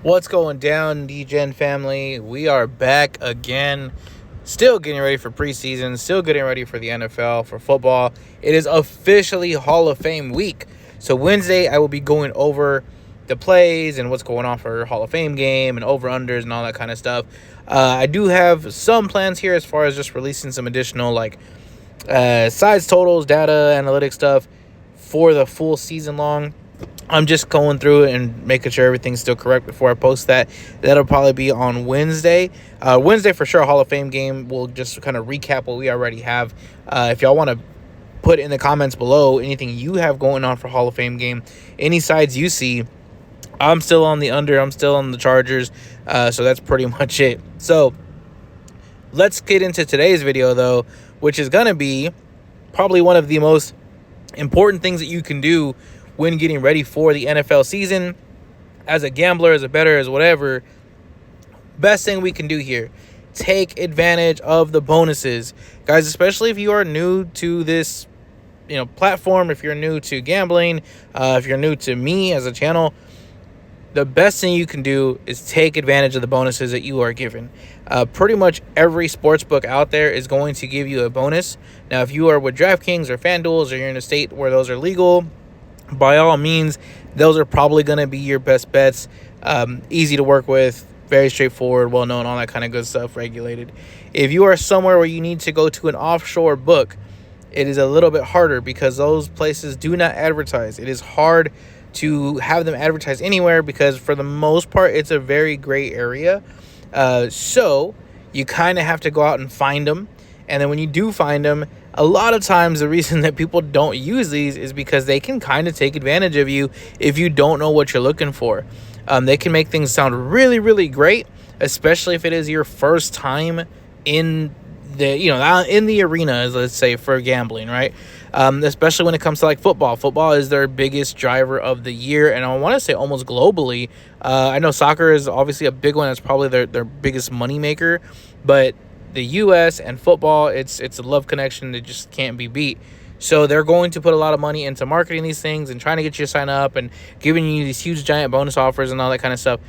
What's going down, DGen family? We are back again. Still getting ready for preseason, still getting ready for the NFL, for football. It is officially Hall of Fame week. So Wednesday, I will be going over the plays and what's going on for Hall of Fame game and over-unders and all that kind of stuff. I do have some plans here as far as just releasing some additional size totals, data, analytics stuff for the full season long. I'm just going through it and making sure everything's still correct before I post that. That'll probably be on Wednesday. Wednesday for sure, Hall of Fame game. We'll just kind of recap what we already have. If y'all want to put in the comments below anything you have going on for Hall of Fame game, any sides you see. I'm still on the under. I'm still on the Chargers. So that's pretty much it. So let's get into today's video, though, which is going to be probably one of the most important things that you can do when getting ready for the NFL season. As a gambler, as a bettor, as whatever, best thing we can do here, take advantage of the bonuses. Guys, especially if you are new to this platform, if you're new to gambling, if you're new to me as a channel, the best thing you can do is take advantage of the bonuses that you are given. Pretty much every sportsbook out there is going to give you a bonus. Now, if you are with DraftKings or FanDuel, or you're in a state where those are legal, by all means, those are probably going to be your best bets. Easy to work with, very straightforward, well-known, all that kind of good stuff, regulated. If you are somewhere where you need to go to an offshore book, it is a little bit harder because those places do not advertise. It is hard to have them advertise anywhere because for the most part, it's a very gray area. So you kind of have to go out and find them. And then when you do find them, a lot of times the reason that people don't use these is because they can kind of take advantage of you if you don't know what you're looking for. They can make things sound really, really great, especially if it is your first time in the arena, let's say, for gambling, right? Especially when it comes to like football. Football is their biggest driver of the year, and I want to say almost globally. I know soccer is obviously a big one. That's probably their biggest moneymaker, but the U.S. and football, it's a love connection that just can't be beat. So they're going to put a lot of money into marketing these things and trying to get you to sign up and giving you these huge giant bonus offers and all that kind of stuff.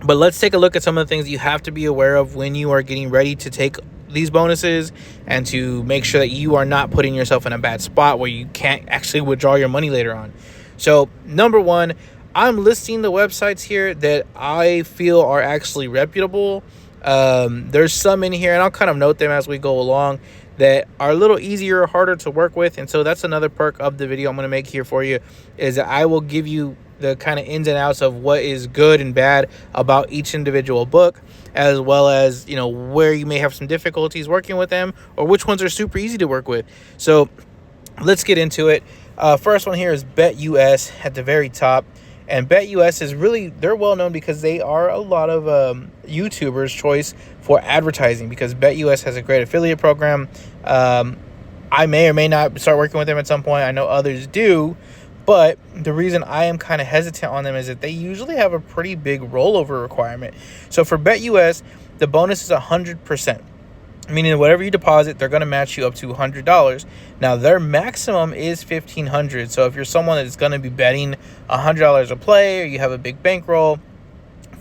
But let's take a look at some of the things you have to be aware of when you are getting ready to take these bonuses and to make sure that you are not putting yourself in a bad spot where you can't actually withdraw your money later on. So number one, I'm listing the websites here that I feel are actually reputable. There's some in here, and I'll kind of note them as we go along, that are a little easier or harder to work with. And so that's another perk of the video I'm going to make here for you, is that I will give you the kind of ins and outs of what is good and bad about each individual book, as well as, where you may have some difficulties working with them or which ones are super easy to work with. So let's get into it. First one here is BetUS at the very top. And BetUS is really, they're well known because they are a lot of YouTubers' choice for advertising, because BetUS has a great affiliate program. I may or may not start working with them at some point. I know others do. But the reason I am kind of hesitant on them is that they usually have a pretty big rollover requirement. So for BetUS, the bonus is 100%. Meaning whatever you deposit, they're going to match you up to $100. Now, their maximum is $1,500. So if you're someone that's going to be betting $100 a play, or you have a big bankroll,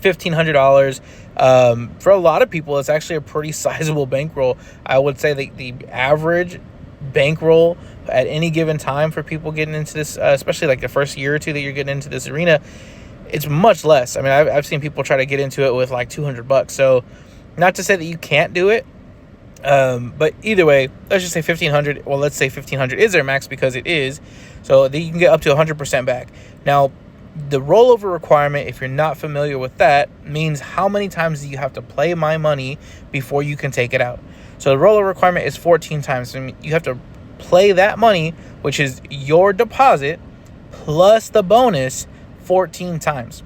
$1,500. For a lot of people, it's actually a pretty sizable bankroll. I would say the average bankroll at any given time for people getting into this, especially like the first year or two that you're getting into this arena, it's much less. I mean, I've seen people try to get into it with like $200. So not to say that you can't do it. But either way, let's just say 1,500. Well, let's say 1,500 is their max because it is. So you can get up to 100% back. Now, the rollover requirement, if you're not familiar with that, means how many times do you have to play my money before you can take it out. So the rollover requirement is 14 times. So you have to play that money, which is your deposit, plus the bonus 14 times.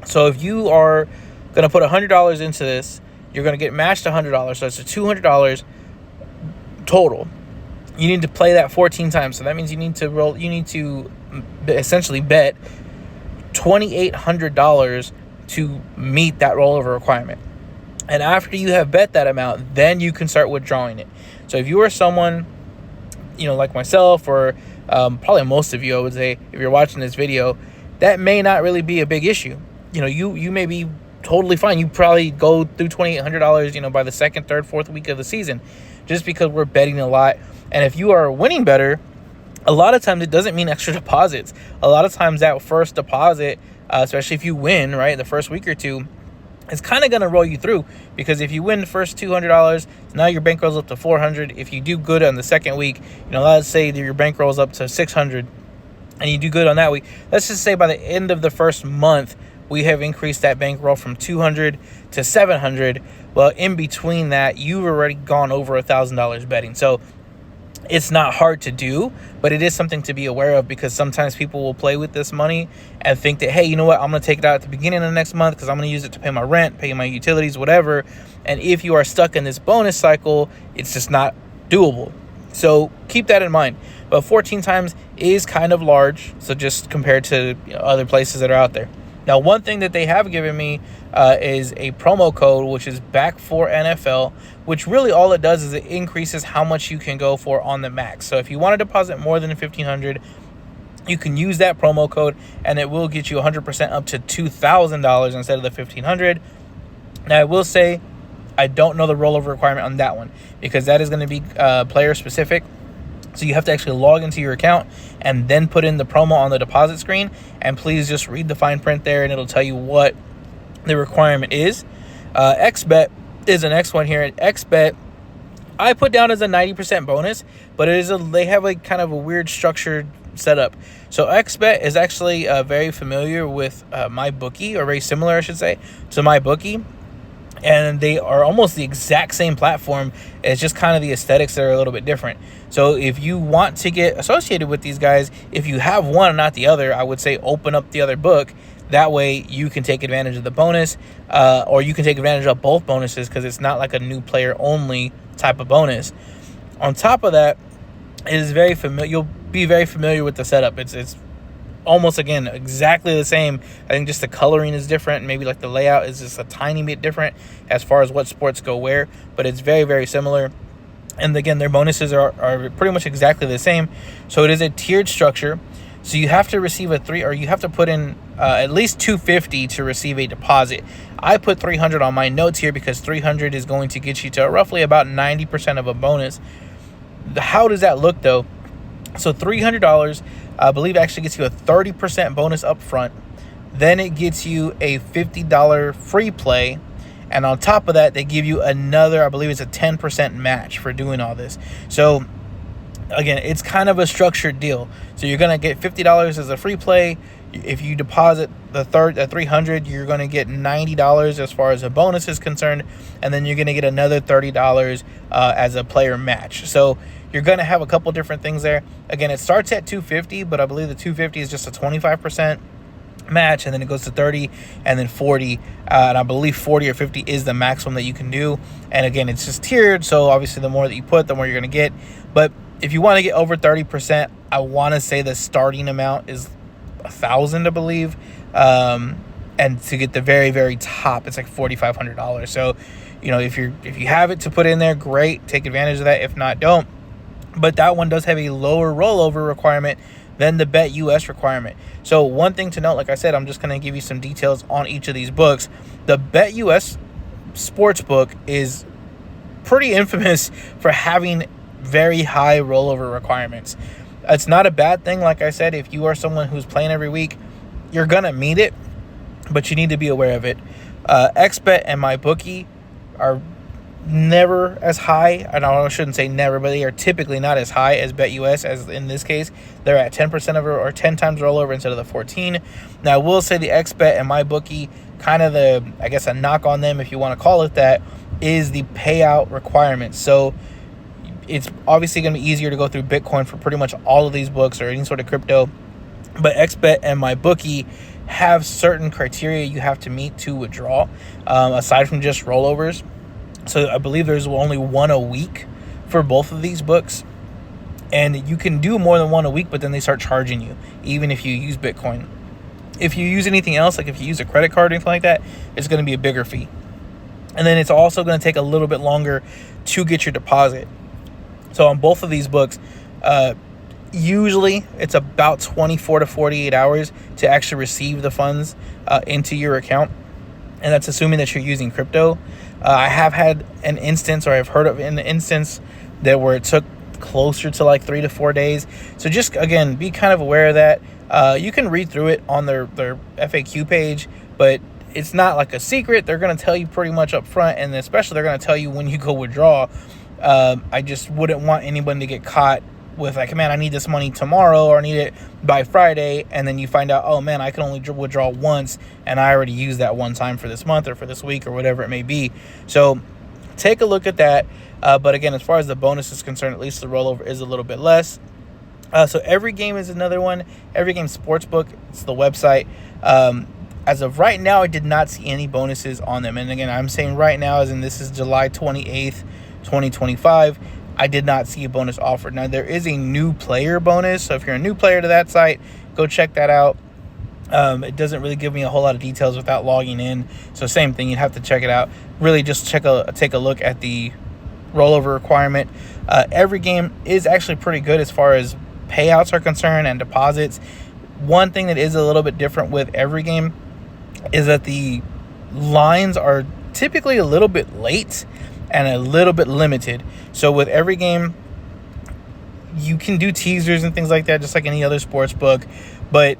So if you are going to put $100 into this, you're going to get matched $100. So it's a $200 total. You need to play that 14 times. So that means you need to essentially bet $2,800 to meet that rollover requirement. And after you have bet that amount, then you can start withdrawing it. So if you are someone, like myself, or probably most of you, I would say, if you're watching this video, that may not really be a big issue. you may be totally fine. You probably go through $2,800, by the second, third, fourth week of the season, just because we're betting a lot. And if you are winning better, a lot of times it doesn't mean extra deposits. A lot of times that first deposit, especially if you win, right, the first week or two, it's kind of going to roll you through, because if you win the first $200, now your bankroll's up to $400. If you do good on the second week, let's say that your bankroll's up to $600, and you do good on that week. Let's just say by the end of the first month, we have increased that bankroll from $200 to $700. Well, in between that, you've already gone over $1,000 betting. So it's not hard to do, but it is something to be aware of, because sometimes people will play with this money and think that, hey, you know what, I'm going to take it out at the beginning of the next month because I'm going to use it to pay my rent, pay my utilities, whatever. And if you are stuck in this bonus cycle, it's just not doable. So keep that in mind. But 14 times is kind of large, so just compared to other places that are out there. Now, one thing that they have given me is a promo code, which is back for NFL, which really all it does is it increases how much you can go for on the max. So if you want to deposit more than $1,500, you can use that promo code, and it will get you 100% up to $2,000 instead of the $1,500. Now, I will say I don't know the rollover requirement on that one, because that is going to be player specific. So you have to actually log into your account and then put in the promo on the deposit screen. And please just read the fine print there, and it'll tell you what the requirement is. XBet is the next one here. At XBet, I put down as a 90% bonus, but they have a kind of a weird structured setup. So XBet is actually very familiar with MyBookie, or very similar, I should say, to MyBookie. And they are almost the exact same platform. It's just kind of the aesthetics that are a little bit different. So if you want to get associated with these guys, if you have one and not the other, I would say open up the other book. That way you can take advantage of the bonus, or you can take advantage of both bonuses, because it's not like a new player only type of bonus. On top of that, it is very familiar. You'll be very familiar with the setup. It's almost, again, exactly the same. I think just the coloring is different. Maybe like the layout is just a tiny bit different as far as what sports go where, but it's very, very similar. And again, their bonuses are pretty much exactly the same. So it is a tiered structure. So you have to receive you have to put in at least $250 to receive a deposit. I put $300 on my notes here, because $300 is going to get you to roughly about 90% of a bonus. How does that look though? So $300, I believe, actually gets you a 30% bonus up front. Then it gets you a $50 free play. And on top of that, they give you another, I believe it's a 10% match for doing all this. So again, it's kind of a structured deal. So you're going to get $50 as a free play. If you deposit the $300, you're going to get $90 as far as a bonus is concerned. And then you're going to get another $30 as a player match. So you're going to have a couple different things there. Again, it starts at $250, but I believe the $250 is just a 25% match, and then it goes to 30 and then 40, and I believe 40 or 50 is the maximum that you can do. And again, it's just tiered, so obviously the more that you put, the more you're going to get. But if you want to get over 30%, I want to say the starting amount is $1,000, I believe, and to get the very, very top, it's like $4,500. So if you have it to put in there, great, take advantage of that. If not, don't. But that one does have a lower rollover requirement than the Bet US requirement. So one thing to note, like I said, I'm just going to give you some details on each of these books. The Bet US Sportsbook is pretty infamous for having very high rollover requirements. It's not a bad thing. Like I said, if you are someone who's playing every week, you're going to meet it, but you need to be aware of it. XBet and MyBookie are never as high. I shouldn't say never, but they are typically not as high as Bet US. As in this case, they're at 10% of or 10 times rollover instead of the 14. Now, I will say the XBet and MyBookie, kind of a knock on them, if you want to call it that, is the payout requirements. So it's obviously going to be easier to go through Bitcoin for pretty much all of these books or any sort of crypto. But XBet and MyBookie have certain criteria you have to meet to withdraw, aside from just rollovers. So I believe there's only one a week for both of these books. And you can do more than one a week, but then they start charging you, even if you use Bitcoin. If you use anything else, like if you use a credit card or anything like that, it's going to be a bigger fee. And then it's also going to take a little bit longer to get your deposit. So on both of these books, Usually, it's about 24 to 48 hours to actually receive the funds into your account, and that's assuming that you're using crypto. I have had an instance, or I've heard of an instance that where it took closer to like 3 to 4 days. So just, again, be kind of aware of that. You can read through it on their FAQ page, but it's not like a secret. They're going to tell you pretty much up front, and especially they're going to tell you when you go withdraw. I just wouldn't want anyone to get caught with like, man, I need this money tomorrow, or I need it by Friday, and then you find out, oh man, I can only withdraw once, and I already used that one time for this month or for this week or whatever it may be. So take a look at that. But again, as far as the bonus is concerned, at least the rollover is a little bit less. So Every Game is another one. Every Game Sportsbook, it's the website. As of right now, I did not see any bonuses on them. And again, I'm saying right now, as in this is July 28th, 2025. I did not see a bonus offered. Now, there is a new player bonus. So if you're a new player to that site, go check that out. It doesn't really give me a whole lot of details without logging in. So same thing, you'd have to check it out. Really just take a look at the rollover requirement. Every Game is actually pretty good as far as payouts are concerned and deposits. One thing that is a little bit different with Every Game is that the lines are typically a little bit late and a little bit limited. So with Every Game, you can do teasers and things like that, just like any other sports book. But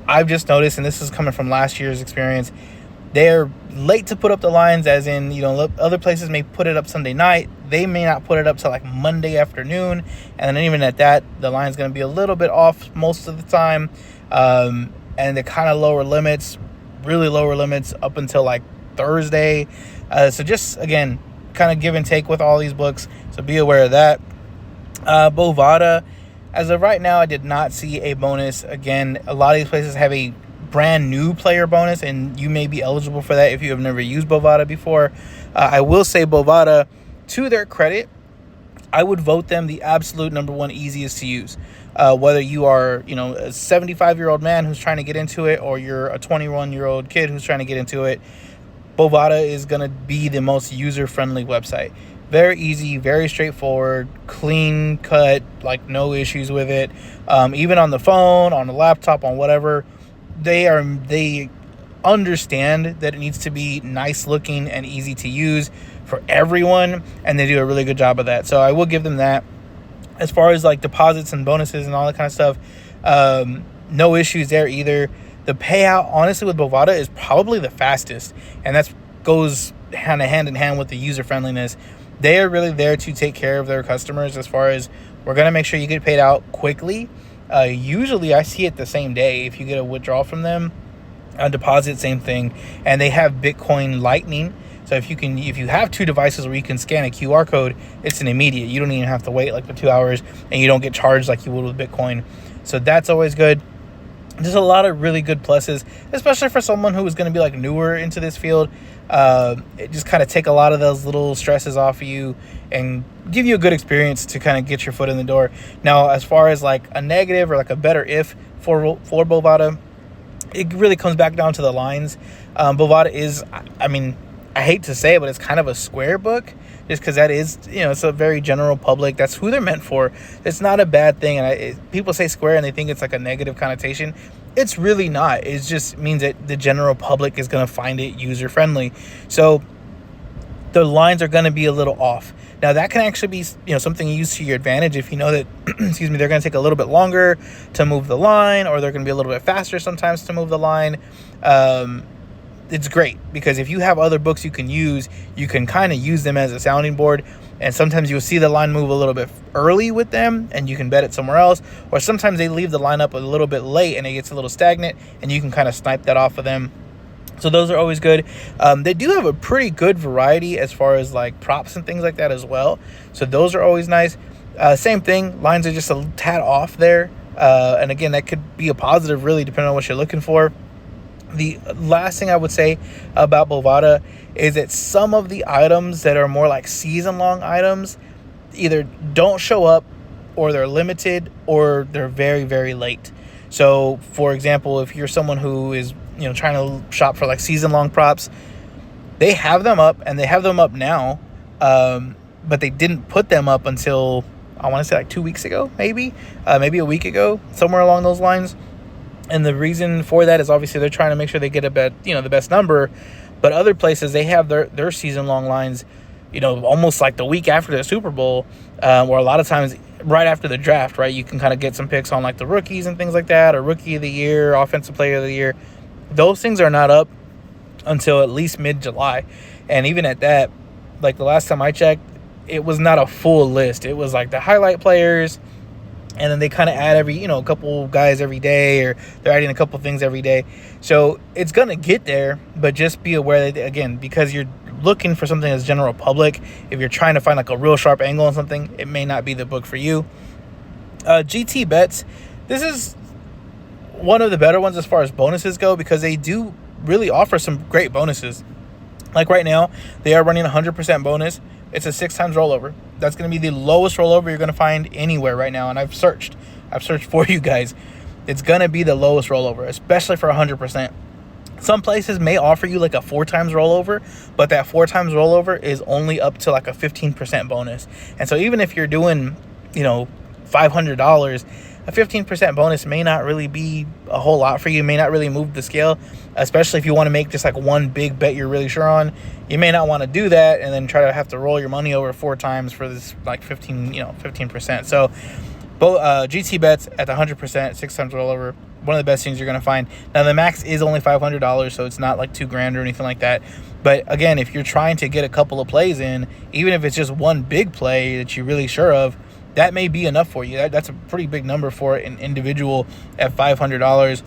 I've just noticed, and this is coming from last year's experience, they're late to put up the lines, as in, other places may put it up Sunday night. They may not put it up till like Monday afternoon. And then even at that, the line's going to be a little bit off most of the time. And the kind of lower limits, really lower limits up until like Thursday. So just, again, kind of give and take with all these books, so be aware of that. Bovada, as of right now, I did not see a bonus. Again, a lot of these places have a brand new player bonus, and you may be eligible for that if you have never used Bovada before. I will say Bovada, to their credit, I would vote them the absolute number one easiest to use. Whether you are, a 75-year-old man who's trying to get into it, or you're a 21-year-old kid who's trying to get into it, Bovada is going to be the most user-friendly website. Very easy, very straightforward, clean cut, like no issues with it. Even on the phone, on the laptop, on whatever, they understand that it needs to be nice looking and easy to use for everyone, and they do a really good job of that. So I will give them that. As far as like deposits and bonuses and all that kind of stuff, no issues there either. The payout, honestly, with Bovada is probably the fastest, and that goes hand in hand with the user friendliness. They are really there to take care of their customers as far as, we're going to make sure you get paid out quickly. Usually I see it the same day if you get a withdrawal from them. A deposit, same thing. And they have Bitcoin Lightning. So if you have two devices where you can scan a QR code, it's an immediate. You don't even have to wait like for 2 hours, and you don't get charged like you would with Bitcoin. So that's always good. There's a lot of really good pluses, especially for someone who is going to be like newer into this field. It just kind of take a lot of those little stresses off of you and give you a good experience to kind of get your foot in the door. Now, as far as like a negative or like a better if for Bovada, it really comes back down to the lines. Bovada is, I hate to say it, but it's kind of a square book, just because that is, it's a very general public. That's who they're meant for. It's not a bad thing. And people say square and they think it's like a negative connotation. It's really not. It just means that the general public is going to find it user friendly. So the lines are going to be a little off. Now that can actually be, something you use to your advantage if you know that, they're going to take a little bit longer to move the line, or they're going to be a little bit faster sometimes to move the line. It's great because if you have other books you can use, you can kind of use them as a sounding board. And sometimes you'll see the line move a little bit early with them, and you can bet it somewhere else. Or sometimes they leave the line up a little bit late and it gets a little stagnant, and you can kind of snipe that off of them. So those are always good. They do have a pretty good variety as far as like props and things like that as well. So those are always nice. Same thing, lines are just a tad off there. And again, that could be a positive really depending on what you're looking for. The last thing I would say about Bovada is that some of the items that are more like season-long items either don't show up, or they're limited, or they're very, very late. So, for example, if you're someone who is trying to shop for like season-long props, they have them up, and they have them up now, but they didn't put them up until I want to say like 2 weeks ago, maybe a week ago, somewhere along those lines. And the reason for that is obviously they're trying to make sure they get the best number. But other places, they have their season-long lines, almost like the week after the Super Bowl, or a lot of times right after the draft, right? You can kind of get some picks on like the rookies and things like that, or Rookie of the Year, Offensive Player of the Year. Those things are not up until at least mid-July. And even at that, like the last time I checked, it was not a full list. It was like the highlight players, and then they kind of add a couple guys every day, or they're adding a couple things every day. So it's going to get there, but just be aware that, again, because you're looking for something as general public, if you're trying to find like a real sharp angle on something, it may not be the book for you. GT Bets, this is one of the better ones as far as bonuses go, because they do really offer some great bonuses. Like right now, they are running 100% bonus. It's a 6 times rollover. That's going to be the lowest rollover you're going to find anywhere right now. And I've searched for you guys. It's going to be the lowest rollover, especially for 100%. Some places may offer you like a 4 times rollover, but that 4 times rollover is only up to like a 15% bonus. And so even if you're doing, $500, a 15% bonus may not really be a whole lot for you. May not really move the scale, especially if you want to make just like one big bet you're really sure on. You may not want to do that and then try to have to roll your money over 4 times for this like 15%. So both GT Bets at the 100%, 6 times rollover, one of the best things you're going to find. Now the max is only $500, so it's not like $2,000 or anything like that. But again, if you're trying to get a couple of plays in, even if it's just one big play that you're really sure of, that may be enough for you. That's a pretty big number for an individual at $500.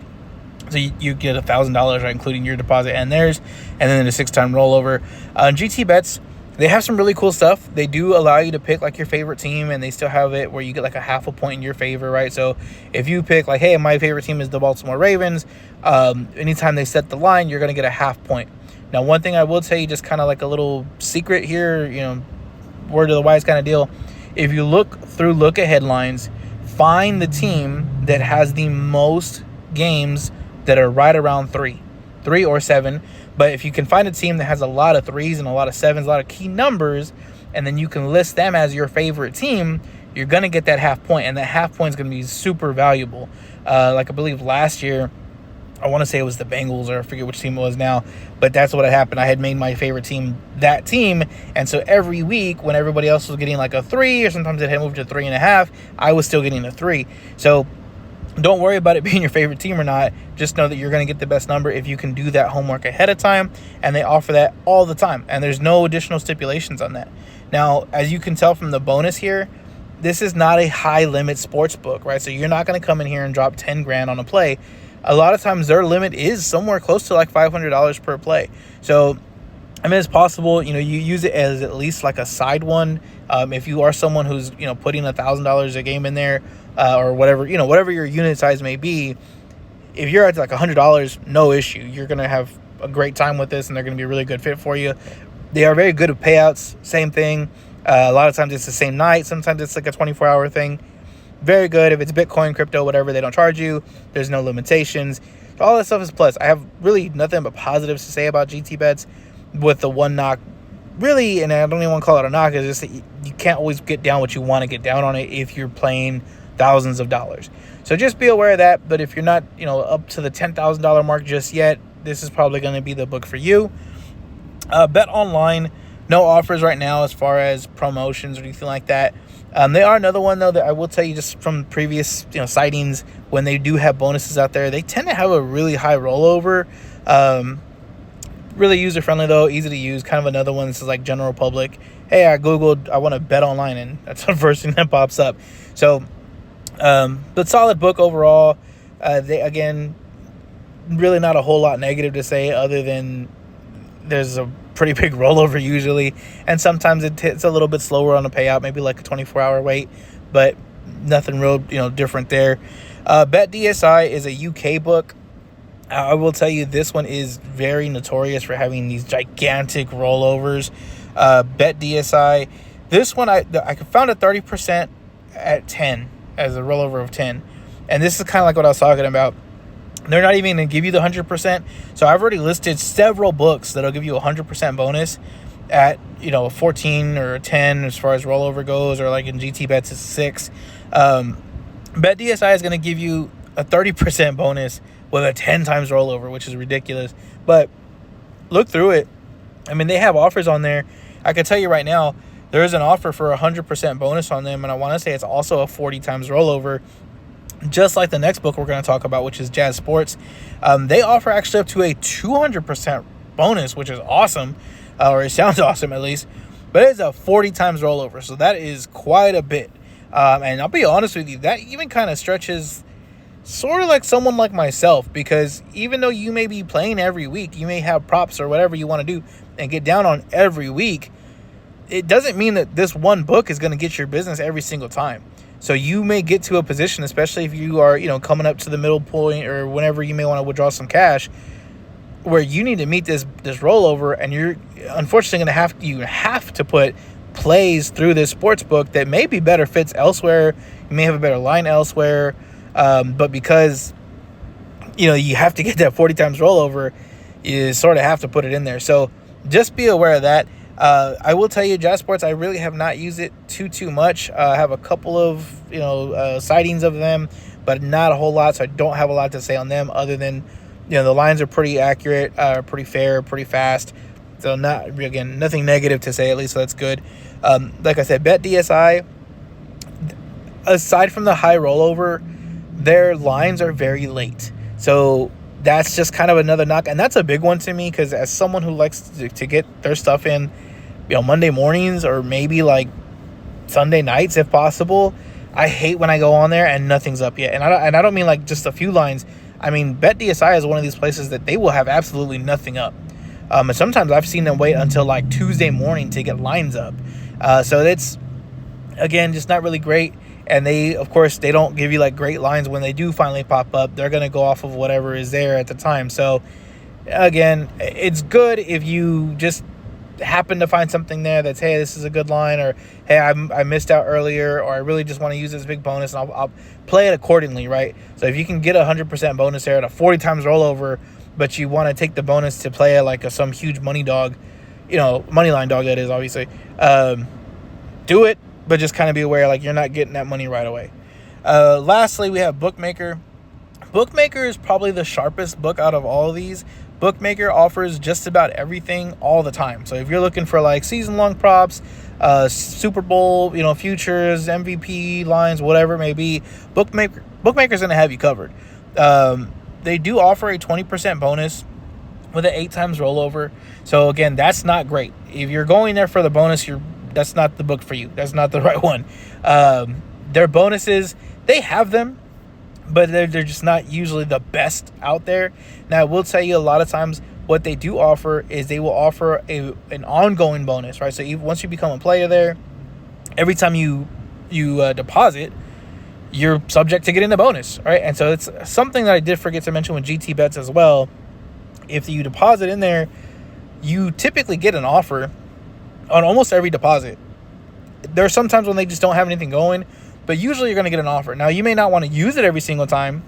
So you get $1,000, right, including your deposit and theirs, and then a 6-time rollover. GT Bets, they have some really cool stuff. They do allow you to pick like your favorite team, and they still have it where you get like a half a point in your favor, right? So if you pick like, hey, my favorite team is the Baltimore Ravens, anytime they set the line, you're going to get a half point. Now, one thing I will tell you, just kind of like a little secret here, word of the wise kind of deal. If you look at headlines, find the team that has the most games that are right around 3 or 7. But if you can find a team that has a lot of 3s and a lot of 7s, a lot of key numbers, and then you can list them as your favorite team, you're going to get that half point, and that half point is going to be super valuable. Like I believe last year, I want to say it was the Bengals, or I forget which team it was now, but that's what had happened. I had made my favorite team that team, and so every week when everybody else was getting like a 3, or sometimes it had moved to 3.5, I was still getting a 3. So don't worry about it being your favorite team or not. Just know that you're going to get the best number if you can do that homework ahead of time, and they offer that all the time, and there's no additional stipulations on that. Now, as you can tell from the bonus here, this is not a high-limit sports book, right? So you're not going to come in here and drop $10,000 on a play. A lot of times their limit is somewhere close to like $500 per play. So, it's possible, you use it as at least like a side one. If you are someone who's, putting $1,000 a game in there, or whatever, whatever your unit size may be, if you're at like $100, no issue. You're going to have a great time with this, and they're going to be a really good fit for you. They are very good at payouts. Same thing. A lot of times it's the same night. Sometimes it's like a 24-hour thing. Very good. If it's Bitcoin, crypto, whatever, they don't charge you. There's no limitations. So all that stuff is plus. I have really nothing but positives to say about GT Bets, with the one knock, really, and I don't even want to call it a knock, it's just that you can't always get down what you want to get down on it if you're playing thousands of dollars. So just be aware of that. But if you're not, up to the $10,000 mark just yet, this is probably going to be the book for you. Bet online, no offers right now as far as promotions or anything like that. They are another one, though, that I will tell you just from previous sightings, when they do have bonuses out there, they tend to have a really high rollover. Really user-friendly, though, easy to use. Kind of another one. This is like general public. Hey, I Googled, I want to bet online, and that's the first thing that pops up. So, but solid book overall. They, again, really not a whole lot negative to say, other than there's a pretty big rollover usually, and sometimes it's a little bit slower on the payout, maybe like a 24-hour wait, but nothing real different there. Bet DSI is a UK book. I will tell you, this one is very notorious for having these gigantic rollovers. Bet DSI, this one I found a 30% at 10 as a rollover of 10, and this is kind of like what I was talking about. They're not even going to give you the 100%. So I've already listed several books that'll give you a 100% bonus. at, 14 or 10 as far as rollover goes, or like in GT bets it's 6. Bet DSI is going to give you a 30% bonus with a 10 times rollover, which is ridiculous. But look through it. I mean, they have offers on there. I can tell you right now, there is an offer for a 100% bonus on them, and I want to say it's also a 40 times rollover, just like the next book we're going to talk about, which is Jazz Sports. They offer actually up to a 200% bonus, which is awesome, or it sounds awesome at least, but it's a 40 times rollover, so that is quite a bit. And I'll be honest with you, that even kind of stretches sort of like someone like myself, because even though you may be playing every week, you may have props or whatever you want to do and get down on every week, it doesn't mean that this one book is going to get your business every single time. So you may get to a position, especially if you are, coming up to the middle point or whenever you may want to withdraw some cash, where you need to meet this rollover, and you're unfortunately going to have to put plays through this sports book that may be better fits elsewhere. You may have a better line elsewhere, but because you have to get that 40 times rollover, you sort of have to put it in there. So just be aware of that. I will tell you, Jazz Sports, I really have not used it too much. I have a couple of sightings of them, but not a whole lot, so I don't have a lot to say on them other than the lines are pretty accurate, pretty fair, pretty fast. So nothing negative to say, at least, so that's good. Like I said, Bet DSI, aside from the high rollover, their lines are very late. So that's just kind of another knock, and that's a big one to me, because as someone who likes to get their stuff in, Monday mornings or maybe like Sunday nights if possible, I hate when I go on there and nothing's up yet. And I don't mean like just a few lines. I mean, Bet DSI is one of these places that they will have absolutely nothing up. And sometimes I've seen them wait until like Tuesday morning to get lines up. So it's, again, just not really great. And they, of course, they don't give you like great lines when they do finally pop up. They're going to go off of whatever is there at the time. So again, it's good if you just happen to find something there that's, hey, this is a good line, or hey, I missed out earlier, or I really just want to use this big bonus, and I'll play it accordingly, right? So if you can get a 100% bonus there at a 40 times rollover, but you want to take the bonus to play like some huge money dog, money line dog, that is, obviously, do it, but just kind of be aware, like, you're not getting that money right away. Lastly, we have Bookmaker. Bookmaker is probably the sharpest book out of all of these. Bookmaker offers just about everything all the time. So if you're looking for like season-long props, Super Bowl, futures, MVP lines, whatever it may be, Bookmaker's going to have you covered. They do offer a 20% bonus with an 8 times rollover. So again, that's not great. If you're going there for the bonus, that's not the book for you. That's not the right one. Their bonuses, they have them, but they're just not usually the best out there. Now, I will tell you, a lot of times what they do offer is they will offer an ongoing bonus, right? So once you become a player there, every time you deposit, you're subject to getting a bonus, right? And so it's something that I did forget to mention with GT bets as well. If you deposit in there, you typically get an offer on almost every deposit. There are some times when they just don't have anything going, but usually you're going to get an offer. Now, you may not want to use it every single time,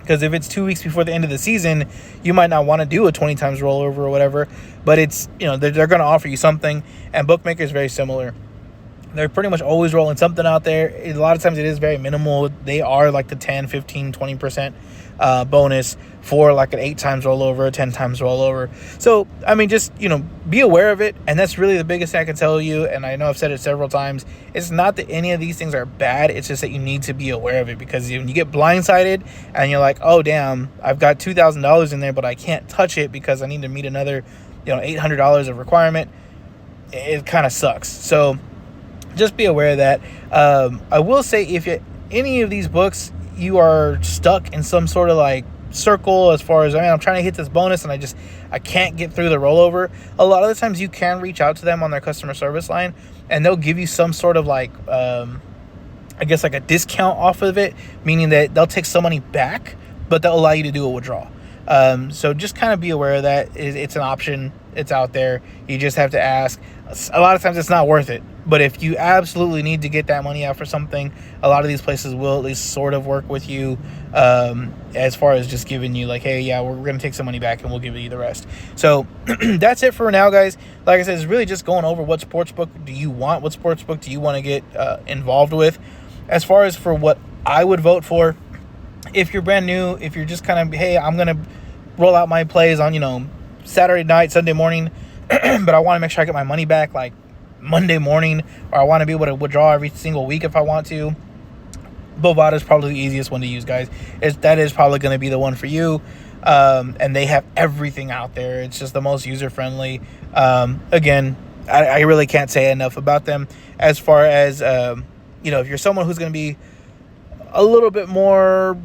because if it's 2 weeks before the end of the season, you might not want to do a 20 times rollover or whatever, but it's, they're going to offer you something, and Bookmaker is very similar. They're pretty much always rolling something out there. A lot of times it is very minimal. They are like the 10, 15, 20% bonus for like an 8 times rollover, 10 times rollover. So, I mean, just, be aware of it. And that's really the biggest thing I can tell you. And I know I've said it several times. It's not that any of these things are bad. It's just that you need to be aware of it, because when you get blindsided and you're like, oh, damn, I've got $2,000 in there, but I can't touch it because I need to meet another, $800 of requirement, it kind of sucks. So just be aware of that. I will say, if any of these books, you are stuck in some sort of like circle as far as, I'm trying to hit this bonus and I can't get through the rollover, a lot of the times you can reach out to them on their customer service line, and they'll give you some sort of like, I guess like a discount off of it, meaning that they'll take some money back, but they'll allow you to do a withdrawal. So just kind of be aware of that. It's an option. It's out there. You just have to ask. A lot of times it's not worth it. But if you absolutely need to get that money out for something, a lot of these places will at least sort of work with you, as far as just giving you like, hey, yeah, we're going to take some money back and we'll give you the rest. So that's it for now, guys. Like I said, it's really just going over what sportsbook do you want? What sportsbook do you want to get involved with? As far as for what I would vote for, if you're brand new, if you're just kind of, hey, I'm going to roll out my plays on, Saturday night, Sunday morning, but I want to make sure I get my money back like Monday morning, or I want to be able to withdraw every single week if I want to, Bovada is probably the easiest one to use, guys. That is probably going to be the one for you. And they have everything out there. It's just the most user-friendly. Again, I really can't say enough about them. As far as, if you're someone who's going to be a little bit more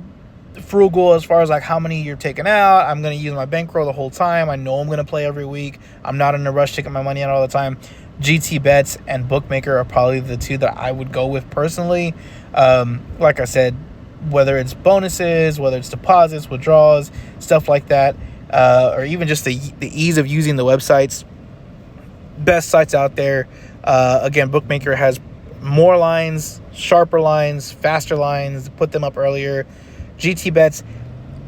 frugal as far as like how many you're taking out, I'm going to use my bankroll the whole time. I know I'm going to play every week. I'm not in a rush to get my money out all the time. GT Bets and Bookmaker are probably the two that I would go with personally. Like I said, whether it's bonuses, whether it's deposits, withdrawals, stuff like that, or even just the ease of using the websites. Best sites out there. Again, Bookmaker has more lines, sharper lines, faster lines, put them up earlier. GT Bets,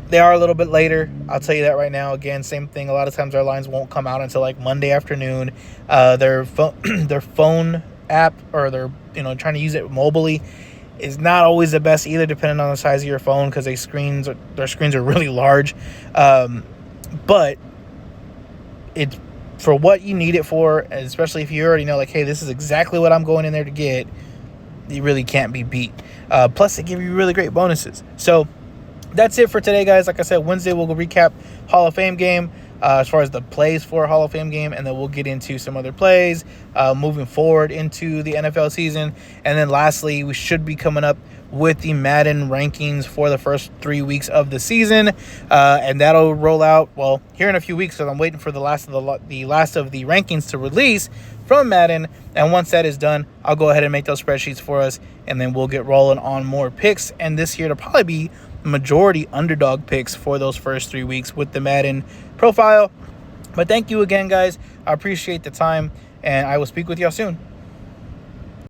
they are a little bit later. I'll tell you that right now. Again, same thing. A lot of times our lines won't come out until like Monday afternoon. Their phone app, or they're trying to use it mobily, is not always the best either, depending on the size of your phone, because their screens are really large. But it's for what you need it for, and especially if you already know, like, hey, this is exactly what I'm going in there to get. You really can't be beat. Plus, they give you really great bonuses. So that's it for today, guys. Like I said, Wednesday we'll go recap Hall of Fame game, as far as the plays for Hall of Fame game, and then we'll get into some other plays moving forward into the NFL season. And then lastly, we should be coming up with the Madden rankings for the first 3 weeks of the season, and that'll roll out here in a few weeks, because I'm waiting for the last of the rankings to release from Madden. And once that is done, I'll go ahead and make those spreadsheets for us, and then we'll get rolling on more picks. And this year, it'll probably be majority underdog picks for those first 3 weeks with the Madden profile. But thank you again, guys. I appreciate the time, and I will speak with y'all soon.